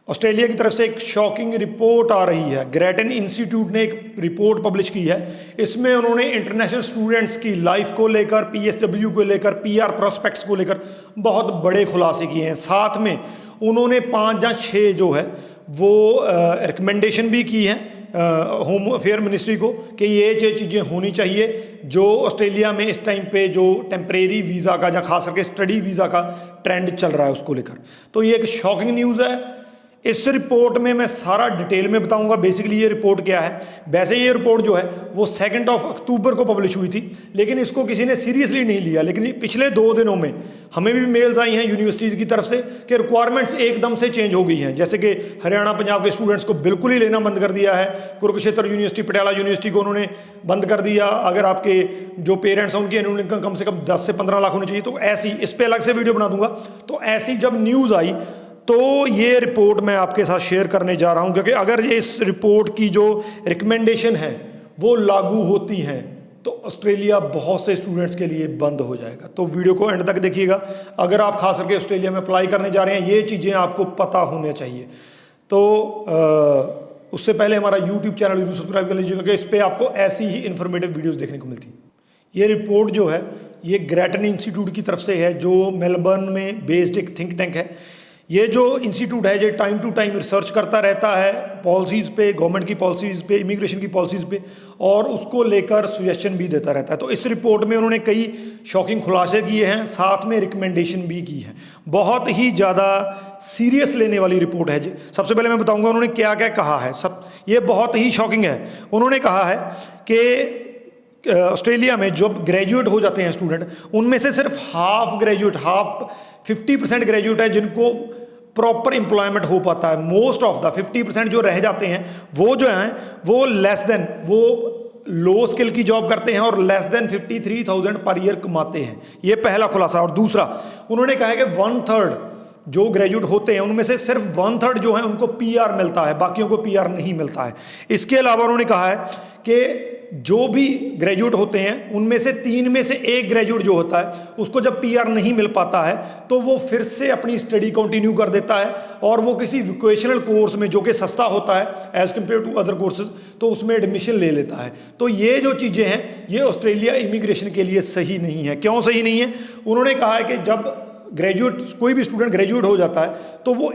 Australia की तरफ से एक शॉकिंग रिपोर्ट आ रही है। ग्रेटन इंस्टीट्यूट ने एक रिपोर्ट पब्लिश की है। इसमें उन्होंने इंटरनेशनल स्टूडेंट्स की लाइफ को लेकर, पीएसडब्ल्यू को लेकर, पीआर प्रोस्पेक्ट्स को लेकर बहुत बड़े खुलासे किए हैं। साथ में उन्होंने 5 या 6 जो है वो रिकमेंडेशन भी की हैं होम अफेयर मिनिस्ट्री को कि ये चीज़ें होनी चाहिए जो ऑस्ट्रेलिया में इस टाइम पे जो टेम्परेरी वीज़ा का या खास करके स्टडी वीज़ा का ट्रेंड चल रहा है उसको लेकर। तो ये एक शॉकिंग न्यूज़ है। इस रिपोर्ट में मैं सारा डिटेल में बताऊंगा बेसिकली ये रिपोर्ट क्या है। वैसे ये रिपोर्ट जो है वो 2 अक्टूबर को पब्लिश हुई थी, लेकिन इसको किसी ने सीरियसली नहीं लिया। लेकिन पिछले 2 दिनों में हमें भी मेल्स आई हैं यूनिवर्सिटीज़ की तरफ से कि रिक्वायरमेंट्स एकदम से चेंज हो गई हैं। जैसे कि हरियाणा पंजाब के स्टूडेंट्स को बिल्कुल ही लेना बंद कर दिया है। कुरुक्षेत्र यूनिवर्सिटी, पटियाला यूनिवर्सिटी को उन्होंने बंद कर दिया। अगर आपके जो पेरेंट्स हैं उनकी एनुअल इनकम कम से कम 10 से 15 लाख होनी चाहिए। तो ऐसी, इस पर अलग से वीडियो बना दूंगा। तो ऐसी जब न्यूज़ आई तो ये रिपोर्ट मैं आपके साथ शेयर करने जा रहा हूँ, क्योंकि अगर ये इस रिपोर्ट की जो रिकमेंडेशन है वो लागू होती हैं तो ऑस्ट्रेलिया बहुत से स्टूडेंट्स के लिए बंद हो जाएगा। तो वीडियो को एंड तक देखिएगा। अगर आप खास करके ऑस्ट्रेलिया में अप्लाई करने जा रहे हैं, ये चीज़ें आपको पता होना चाहिए। तो उससे पहले हमारा यूट्यूब चैनल जरूर सब्सक्राइब कर लीजिएगा, क्योंकि इस पर आपको ऐसी ही इन्फॉर्मेटिव वीडियोज़ देखने को मिलती हैं। ये रिपोर्ट जो है ये ग्रेटन इंस्टीट्यूट की तरफ से है, जो मेलबर्न में बेस्ड एक थिंक टैंक है। ये जो इंस्टीट्यूट है ये टाइम टू टाइम रिसर्च करता रहता है पॉलिसीज़ पे, गवर्नमेंट की पॉलिसीज़ पे, इमिग्रेशन की पॉलिसीज़ पे, और उसको लेकर सजेशन भी देता रहता है। तो इस रिपोर्ट में उन्होंने कई शॉकिंग खुलासे किए हैं, साथ में रिकमेंडेशन भी की है। बहुत ही ज़्यादा सीरियस लेने वाली रिपोर्ट है जी। सबसे पहले मैं बताऊँगा उन्होंने क्या क्या कहा है। ये बहुत ही शॉकिंग है। उन्होंने कहा है कि ऑस्ट्रेलिया में जब ग्रेजुएट हो जाते हैं स्टूडेंट, उनमें से सिर्फ हाफ ग्रेजुएट, 50% ग्रेजुएट है जिनको प्रॉपर एम्प्लॉयमेंट हो पाता है। मोस्ट ऑफ द 50% जो रह जाते हैं वो जो हैं वो वो लो स्किल की जॉब करते हैं और लेस देन 53,000 पर ईयर कमाते हैं। ये पहला खुलासा। और दूसरा उन्होंने कहा है कि 1/3 जो ग्रेजुएट होते हैं उनमें से सिर्फ 1/3 जो है उनको पीआर मिलता है, बाकियों को पीआर नहीं मिलता है। इसके अलावा उन्होंने कहा है कि जो भी ग्रेजुएट होते हैं उनमें से 3 में से 1 ग्रेजुएट जो होता है उसको जब पीआर नहीं मिल पाता है तो वो फिर से अपनी स्टडी कंटिन्यू कर देता है और वो किसी वोकेशनल कोर्स में जो कि सस्ता होता है as compared to other courses, तो उसमें एडमिशन ले लेता है। तो ये जो चीज़ें हैं ये ऑस्ट्रेलिया इमिग्रेशन के लिए सही नहीं है। क्यों सही नहीं है? उन्होंने कहा है कि जब कोई भी स्टूडेंट ग्रेजुएट हो जाता है तो वो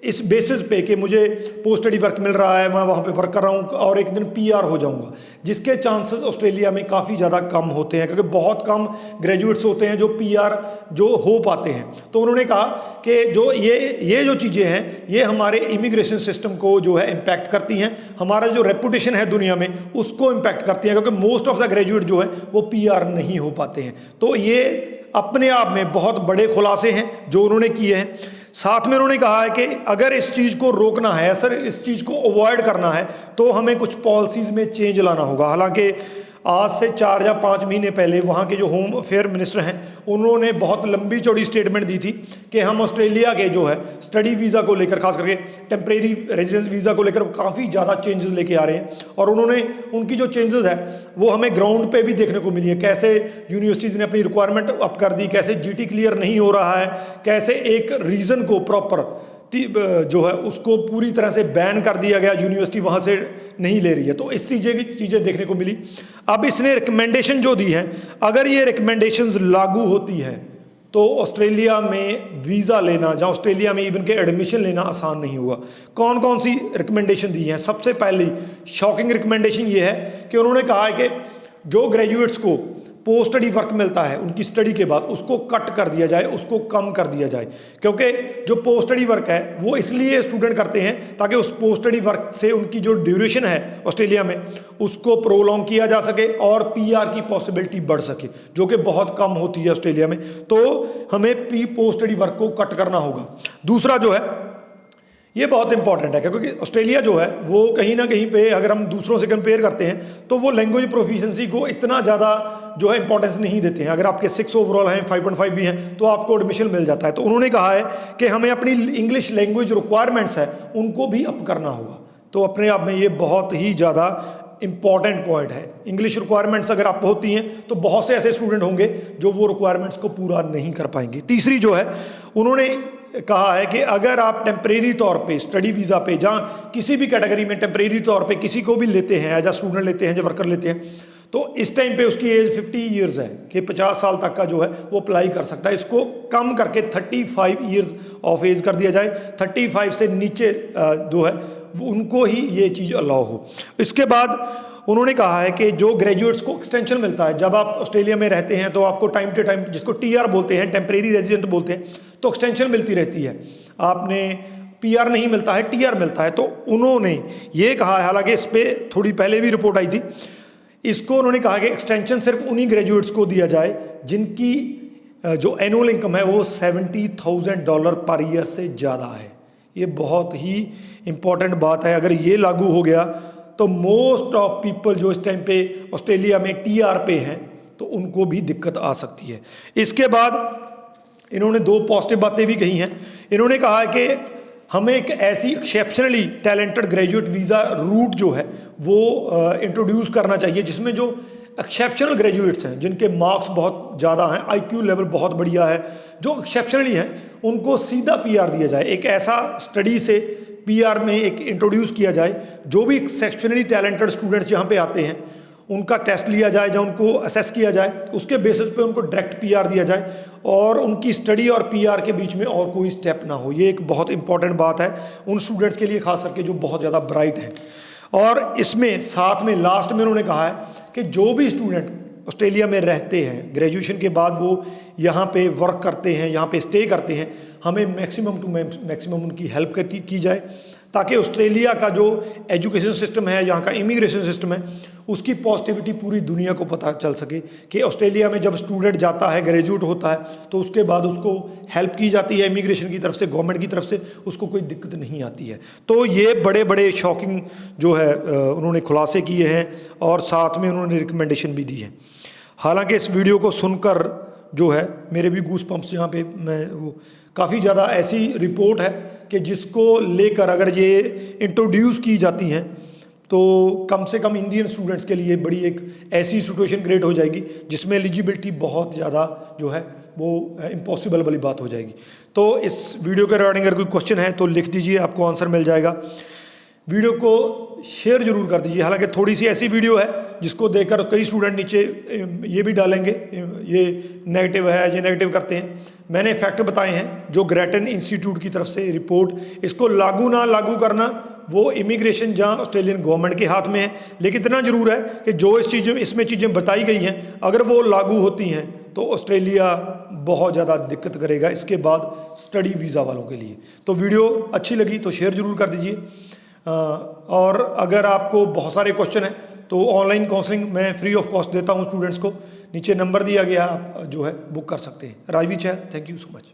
इस बेसिस पे कि मुझे पोस्ट स्टडी वर्क मिल रहा है, मैं वहाँ पे वर्क कर रहा हूँ और एक दिन पीआर हो जाऊँगा, जिसके चांसेस ऑस्ट्रेलिया में काफ़ी ज़्यादा कम होते हैं, क्योंकि बहुत कम ग्रेजुएट्स होते हैं जो पीआर जो हो पाते हैं। तो उन्होंने कहा कि जो ये जो चीज़ें हैं ये हमारे इमिग्रेशन सिस्टम को जो है इम्पैक्ट करती हैं, हमारा जो रेपुटेशन है दुनिया में उसको इम्पैक्ट करती हैं, क्योंकि मोस्ट ऑफ द ग्रेजुएट जो है वो पीआर नहीं हो पाते हैं। तो ये अपने आप में बहुत बड़े खुलासे हैं जो उन्होंने किए हैं। साथ में उन्होंने कहा है कि अगर इस चीज़ को रोकना है, सर इस चीज़ को अवॉइड करना है तो हमें कुछ पॉलिसीज़ में चेंज लाना होगा। हालांकि आज से 4 या 5 महीने पहले वहाँ के जो होम अफेयर मिनिस्टर हैं उन्होंने बहुत लंबी चौड़ी स्टेटमेंट दी थी कि हम ऑस्ट्रेलिया के जो है स्टडी वीज़ा को लेकर, खास करके टेम्परेरी रेजिडेंस वीज़ा को लेकर काफ़ी ज़्यादा चेंजेस लेके आ रहे हैं। और उन्होंने उनकी जो चेंजेस है वो हमें ग्राउंड पे भी देखने को मिली है। कैसे यूनिवर्सिटीज़ ने अपनी रिक्वायरमेंट अप कर दी, कैसे जीटी क्लियर नहीं हो रहा है, कैसे एक रीज़न को प्रॉपर जो है उसको पूरी तरह से बैन कर दिया गया, यूनिवर्सिटी वहाँ से नहीं ले रही है। तो इस चीज़ें देखने को मिली। अब इसने रिकमेंडेशन जो दी है, अगर ये रिकमेंडेशंस लागू होती है तो ऑस्ट्रेलिया में वीज़ा लेना या ऑस्ट्रेलिया में इवन के एडमिशन लेना आसान नहीं होगा। कौन कौन सी रिकमेंडेशन दी हैं? सबसे पहली शॉकिंग रिकमेंडेशन ये है कि उन्होंने कहा है कि जो ग्रेजुएट्स को पोस्ट स्टडी वर्क मिलता है उनकी स्टडी के बाद उसको कट कर दिया जाए, उसको कम कर दिया जाए। क्योंकि जो पोस्ट स्टडी वर्क है वो इसलिए स्टूडेंट करते हैं ताकि उस पोस्ट स्टडी वर्क से उनकी जो ड्यूरेशन है ऑस्ट्रेलिया में उसको प्रोलॉन्ग किया जा सके और पीआर की पॉसिबिलिटी बढ़ सके, जो कि बहुत कम होती है ऑस्ट्रेलिया में। तो हमें पोस्ट स्टडी वर्क को कट करना होगा। दूसरा जो है ये बहुत इंपॉर्टेंट है, क्योंकि ऑस्ट्रेलिया जो है वो कहीं ना कहीं पे अगर हम दूसरों से कंपेयर करते हैं तो वो लैंग्वेज प्रोफिशिएंसी को इतना ज़्यादा जो है इंपॉर्टेंस नहीं देते हैं। अगर आपके 6 ओवरऑल हैं, 5.5 भी हैं तो आपको एडमिशन मिल जाता है। तो उन्होंने कहा है कि हमें अपनी इंग्लिश लैंग्वेज रिक्वायरमेंट्स है उनको भी अप करना होगा। तो अपने आप में ये बहुत ही ज़्यादा इंपॉर्टेंट पॉइंट है। इंग्लिश रिक्वायरमेंट्स अगर आप होती हैं तो बहुत से ऐसे स्टूडेंट होंगे जो वो रिक्वायरमेंट्स को पूरा नहीं कर पाएंगे। तीसरी जो है उन्होंने कहा है कि अगर आप टेम्परेरी तौर पे स्टडी वीज़ा पे जहाँ किसी भी कैटेगरी में टेम्परेरी तौर पे किसी को भी लेते हैं, एज अ स्टूडेंट लेते हैं, जो वर्कर लेते हैं, तो इस टाइम पे उसकी एज 50 ईयर्स है कि 50 साल तक का जो है वो अप्लाई कर सकता है। इसको कम करके 35 ईयर्स ऑफ एज कर दिया जाए, 35 से नीचे जो है वो उनको ही ये चीज़ अलाउ हो। इसके बाद उन्होंने कहा है कि जो ग्रेजुएट्स को एक्सटेंशन मिलता है, जब आप ऑस्ट्रेलिया में रहते हैं तो आपको टाइम टू टाइम, जिसको टीआर बोलते हैं, टेम्परेरी रेजिडेंट बोलते हैं, तो एक्सटेंशन मिलती रहती है। आपने पीआर नहीं मिलता है, टीआर मिलता है। तो उन्होंने ये कहा है, हालांकि इस पर थोड़ी पहले भी रिपोर्ट आई थी, इसको उन्होंने कहा कि एक्सटेंशन सिर्फ उन्हीं ग्रेजुएट्स को दिया जाए जिनकी जो एनुअल इनकम है वो $70,000 पर ईयर से ज़्यादा है। ये बहुत ही इम्पॉर्टेंट बात है। अगर ये लागू हो गया तो मोस्ट ऑफ पीपल जो इस टाइम पे ऑस्ट्रेलिया में टीआर पे हैं तो उनको भी दिक्कत आ सकती है। इसके बाद इन्होंने 2 पॉजिटिव बातें भी कही हैं। इन्होंने कहा है कि हमें एक ऐसी exceptionally talented graduate visa route जो है वो इंट्रोड्यूस करना चाहिए, जिसमें जो एक्सेप्शनल ग्रेजुएट्स हैं, जिनके मार्क्स बहुत ज़्यादा हैं, आईक्यू लेवल बहुत बढ़िया है, जो एक्सेप्शनली हैं, उनको सीधा पीआर दिया जाए। एक ऐसा स्टडी से पीआर में एक इंट्रोड्यूस किया जाए, जो भी एक्सेप्शनली टैलेंटेड स्टूडेंट्स जहाँ पे आते हैं उनका टेस्ट लिया जाए, जहाँ उनको असेस किया जाए, उसके बेसिस पे उनको डायरेक्ट पीआर दिया जाए और उनकी स्टडी और पीआर के बीच में और कोई स्टेप ना हो। ये एक बहुत इंपॉर्टेंट बात है उन स्टूडेंट्स के लिए, खास करके जो बहुत ज़्यादा ब्राइट हैं। और इसमें साथ में लास्ट में उन्होंने कहा है कि जो भी स्टूडेंट ऑस्ट्रेलिया में रहते हैं, ग्रेजुएशन के बाद वो यहाँ पे वर्क करते हैं, यहाँ पे स्टे करते हैं, हमें मैक्सिमम टू मैक्सिमम उनकी हेल्प की जाए, ताकि ऑस्ट्रेलिया का जो एजुकेशन सिस्टम है, यहाँ का इमिग्रेशन सिस्टम है, उसकी पॉजिटिविटी पूरी दुनिया को पता चल सके कि ऑस्ट्रेलिया में जब स्टूडेंट जाता है, ग्रेजुएट होता है, तो उसके बाद उसको हेल्प की जाती है इमिग्रेशन की तरफ से, गवर्नमेंट की तरफ से, उसको कोई दिक्कत नहीं आती है। तो ये बड़े बड़े शॉकिंग जो है उन्होंने खुलासे किए हैं और साथ में उन्होंने रिकमेंडेशन भी दी है। हालांकि इस वीडियो को सुनकर जो है मेरे भी गूस पम्प्स यहाँ पे, मैं वो काफ़ी ज़्यादा ऐसी रिपोर्ट है कि जिसको लेकर अगर ये इंट्रोड्यूस की जाती हैं तो कम से कम इंडियन स्टूडेंट्स के लिए बड़ी एक ऐसी सिचुएशन क्रिएट हो जाएगी जिसमें एलिजिबिलिटी बहुत ज़्यादा जो है वो इम्पॉसिबल वाली बात हो जाएगी। तो इस वीडियो के रिगार्डिंग अगर कोई क्वेश्चन है तो लिख दीजिए, आपको आंसर मिल जाएगा। वीडियो को शेयर जरूर कर दीजिए। हालांकि थोड़ी सी ऐसी वीडियो है जिसको देखकर कई स्टूडेंट नीचे ये भी डालेंगे, ये नेगेटिव है, ये नेगेटिव करते हैं। मैंने फैक्ट बताए हैं जो ग्रेटन इंस्टीट्यूट की तरफ से रिपोर्ट, इसको लागू ना लागू करना वो इमिग्रेशन जहाँ ऑस्ट्रेलियन गवर्नमेंट के हाथ में है, लेकिन इतना ज़रूर है कि जो इसमें चीज़ें बताई गई हैं अगर वो लागू होती हैं तो ऑस्ट्रेलिया बहुत ज़्यादा दिक्कत करेगा इसके बाद स्टडी वीज़ा वालों के लिए। तो वीडियो अच्छी लगी तो शेयर ज़रूर कर दीजिए। और अगर आपको बहुत सारे क्वेश्चन हैं तो ऑनलाइन काउंसलिंग मैं फ्री ऑफ कॉस्ट देता हूं स्टूडेंट्स को। नीचे नंबर दिया गया, आप जो है बुक कर सकते हैं। राजवी चहल, थैंक यू सो मच।